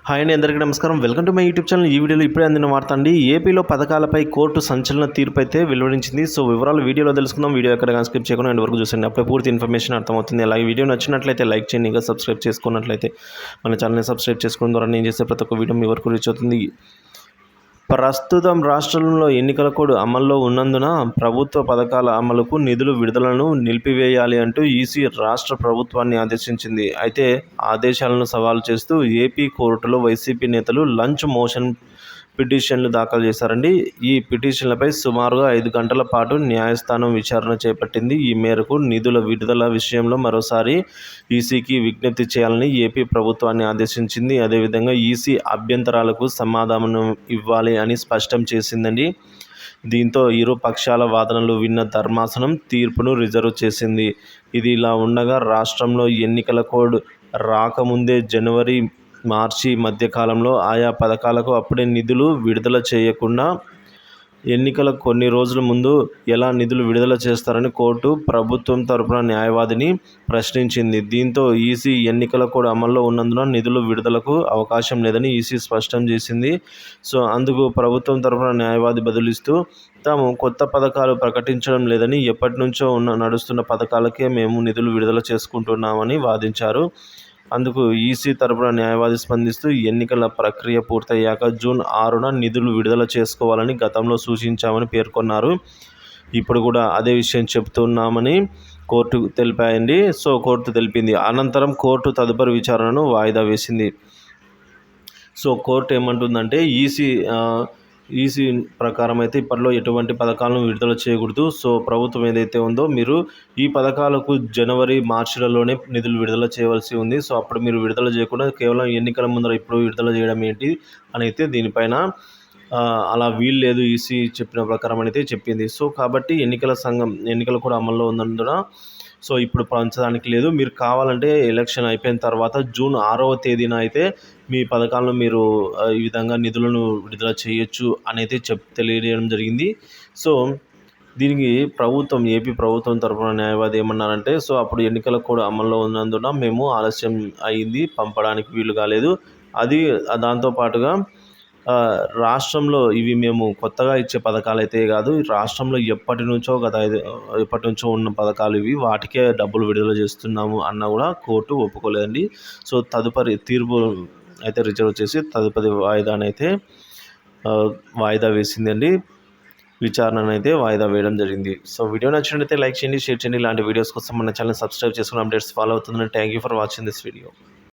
Hi అండి, అందరికీ నమస్కారం. Welcome to my YouTube channel. ఈ వీడియోలో ఇప్పుడే అందిన వార్త అండి. ఏపీలో పథకాలపై కోర్టు సంచలన తీర్పు అయితే వెలువరించింది. సో వివరాలు వీడియోలో తెలుసుకుందాం. వీడియో ఎక్కడ స్కిప్ చేయకుండా ఎండ్ వరకు చూసండి. అప్పుడే పూర్తి ఇన్ఫర్మేషన్ అర్థమవుతుంది. అలాగే వీడియో నచ్చినట్లయితే లైక్ చేయండి. ఇంకా సబ్స్క్రైబ్ చేసుకున్నట్లయితే మన ఛానల్ని సబ్స్క్రైబ్ చేసుకోవడం ద్వారా నేను చేసే ప్రతి ఒక్క వీడియో మీ వరకు రీచ్ అవుతుంది. ప్రస్తుతం రాష్ట్రంలో ఎన్నికల కోడ్ అమల్లో ఉన్నందున ప్రభుత్వ పథకాల అమలుకు నిధులు విడుదలను నిలిపివేయాలి అంటూ ఈసీ రాష్ట్ర ప్రభుత్వాన్ని ఆదేశించింది. అయితే ఆదేశాలను సవాలు చేస్తూ ఏపీ కోర్టులో వైసీపీ నేతలు లంచ్ మోషన్ పిటిషన్లు దాఖలు చేశారండి. ఈ పిటిషన్లపై సుమారుగా 5 గంటల పాటు న్యాయస్థానం విచారణ చేపట్టింది. ఈ మేరకు నిధుల విడుదల విషయంలో మరోసారి ఈసీకి విజ్ఞప్తి చేయాలని ఏపీ ప్రభుత్వాన్ని ఆదేశించింది. అదేవిధంగా ఈసీ అభ్యంతరాలకు సమాధానం ఇవ్వాలి అని స్పష్టం చేసిందండి. దీంతో ఇరు పక్షాల వాదనలు విన్న ధర్మాసనం తీర్పును రిజర్వ్ చేసింది. ఇది ఇలా ఉండగా రాష్ట్రంలో ఎన్నికల కోడ్ రాకముందే జనవరి మార్చి మధ్యకాలంలో ఆయా పథకాలకు అప్పుడే నిధులు విడుదల చేయకుండా ఎన్నికల కొన్ని రోజుల ముందు ఎలా నిధులు విడుదల చేస్తారని కోర్టు ప్రభుత్వం తరపున న్యాయవాదిని ప్రశ్నించింది. దీంతో ఈసీ ఎన్నికల కోడ్ అమల్లో ఉన్నందున నిధులు విడుదలకు అవకాశం లేదని ఈసీ స్పష్టం చేసింది. సో అందుకు ప్రభుత్వం తరపున న్యాయవాది బదులిస్తూ తాము కొత్త పథకాలు ప్రకటించడం లేదని, ఎప్పటి నుంచో నడుస్తున్న పథకాలకే మేము నిధులు విడుదల చేసుకుంటున్నామని వాదించారు. అందుకు ఈసీ తరపున న్యాయవాది స్పందిస్తూ ఎన్నికల ప్రక్రియ పూర్తయ్యాక జూన్ 6న నిధులు విడుదల చేసుకోవాలని గతంలో సూచించామని పేర్కొన్నారు. ఇప్పుడు కూడా అదే విషయం చెబుతున్నామని కోర్టు తెలిపాయండి. సో కోర్టు తెలిపింది. అనంతరం కోర్టు తదుపరి విచారణను వాయిదా వేసింది. సో కోర్టు ఏమంటుందంటే ఈసీ ప్రకారం అయితే ఇప్పట్లో ఎటువంటి పథకాలను విడుదల చేయకూడదు. సో ప్రభుత్వం ఏదైతే ఉందో మీరు ఈ పథకాలకు జనవరి మార్చిలలోనే నిధులు విడుదల చేయవలసి ఉంది. సో అప్పుడు మీరు విడుదల చేయకుండా కేవలం ఎన్నికల ముందర ఇప్పుడు విడుదల చేయడం ఏంటి అని అయితే దీనిపైన అలా వీలు లేదు ఈసీ చెప్పిన ప్రకారం అయితే చెప్పింది. సో కాబట్టి ఎన్నికలు కూడా అమల్లో ఉన్నందున సో ఇప్పుడు పంచడానికి లేదు. మీరు కావాలంటే ఎలక్షన్ అయిపోయిన తర్వాత జూన్ 6వ తేదీన అయితే మీ పథకాలను మీరు ఈ విధంగా నిధులను విడుదల చేయొచ్చు అని అయితే తెలియజేయడం జరిగింది. సో దీనికి ఏపీ ప్రభుత్వం తరఫున న్యాయవాది ఏమన్నారంటే, సో అప్పుడు ఎన్నికల కోడ్ అమల్లో ఉన్నందున మేము ఆలస్యం అయింది, పంపడానికి వీలు కాలేదు. దాంతోపాటుగా రాష్ట్రంలో ఇవి మేము కొత్తగా ఇచ్చే పథకాలు అయితే కాదు, రాష్ట్రంలో ఎప్పటి నుంచో ఉన్న పథకాలు ఇవి, వాటికే డబ్బులు విడుదల చేస్తున్నాము అన్న కూడా కోర్టు ఒప్పుకోలేదండి. సో తదుపరి తీర్పు అయితే రిజర్వ్ చేసి తదుపరి వాయిదా వేసిందండి. విచారణను అయితే వాయిదా వేయడం జరిగింది. సో వీడియో నచ్చినట్లయితే లైక్ చేయండి, షేర్ చేయండి. ఇలాంటి వీడియోస్ కోసం మన ఛానల్ సబ్స్క్రైబ్ చేసుకుని అప్డేట్స్ ఫాలో అవుతుందని. Thank you for watching this video.